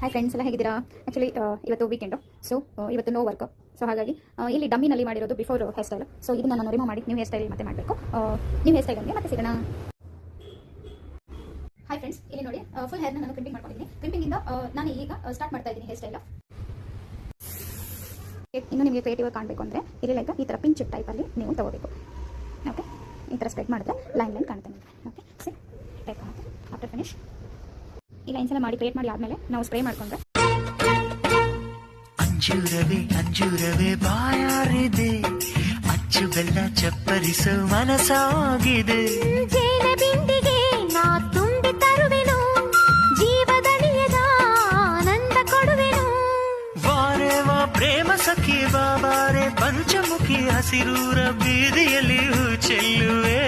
Hi friends ಎಲ್ಲ ಹೇಗಿದ್ದೀರಾ? Actually ಇವತ್ತು ವೀಕೆಂಡು, ಸೊ ಇವತ್ತು ನೋ ವರ್ಕ್. ಸೊ ಹಾಗಾಗಿ ಇಲ್ಲಿ ಡಮ್ಮಿನಲ್ಲಿ ಮಾಡಿರೋದು ಬಿಫೋರ್ ಹೇರ್ ಸ್ಟೈಲ್. ಸೊ ಇದನ್ನು ನಾನು ರಿಮೂವ್ ಮಾಡಿ ನ್ಯೂ ಹೇರ್ ಸ್ಟೈಲ್ ಮತ್ತೆ ಮಾಡಬೇಕು. ನ್ಯೂ ಹೇರ್ ಸ್ಟೈಲಲ್ಲಿ ಮತ್ತೆ ಸಿಗೋಣ. ಹಾಯ್ ಫ್ರೆಂಡ್ಸ್, ಇಲ್ಲಿ ನೋಡಿ ಫುಲ್ ಹೇರ್ನ ನಾನು ಕ್ರಿಂಪಿಂಗ್ ಮಾಡ್ಕೊಂಡಿದ್ದೀನಿ. ಕ್ರಿಂಪಿಂಗಿಂದ ನಾನು ಈಗ ಸ್ಟಾರ್ಟ್ ಮಾಡ್ತಾ ಇದ್ದೀನಿ ಹೇರ್ ಸ್ಟೈಲ್. ಇನ್ನು ನಿಮಗೆ ಕ್ರಿಯೇಟಿವ್ ಕಾಣಬೇಕು ಅಂದರೆ ಇಲ್ಲಿ ಲೈಕ್ ಈ ಥರ ಪಿಂಚ್ ಟೈಪಲ್ಲಿ ನೀವು ತಗೋಬೇಕು. ಓಕೆ, ಈ ಥರ ಸ್ಪ್ರೆಡ್ ಮಾಡಿದ್ರೆ ಲೈನ್ ಕಾಣುತ್ತೆ ನಿಮಗೆ. ಓಕೆ, ಸಿ ಟೈಪ್ ಕಾಣುತ್ತೆ. ಆಫ್ಟರ್ ಫಿನಿಶ್ ಈ ಲೈನ್ಸ್ ಎಲ್ಲ ಮಾಡಿ ಕ್ರಿಯೇಟ್ ಮಾಡಿ ಆದಮೇಲೆ ನಾವು ಸ್ಪ್ರೇ ಮಾಡ್ಕೊಂಡ್ರೆ ಅಂಜೂರವೇ ಬಾಯಾರಿದೆ, ಅಚ್ಚು ಬೆಲ್ಲ ಚಪ್ಪರಿಸೋ ಮನಸಾಗಿದೆ. ಜೇನ ಬಿಂದಿಗೆ ನಾ ತುಂಬಿ ತರುವೆನು, ಜೀವದನಿಯದ ಆನಂದ ಕೊಡುವೆನು. ವಾರೆ ವಾ ಪ್ರೇಮ ಸಖಿ ಬಾಬಾರೆ, ಪಂಚಮುಖಿ ಹಸಿರೂರ ಬೀದಿಯಲ್ಲಿ ಚೆಲ್ಲುವೆ.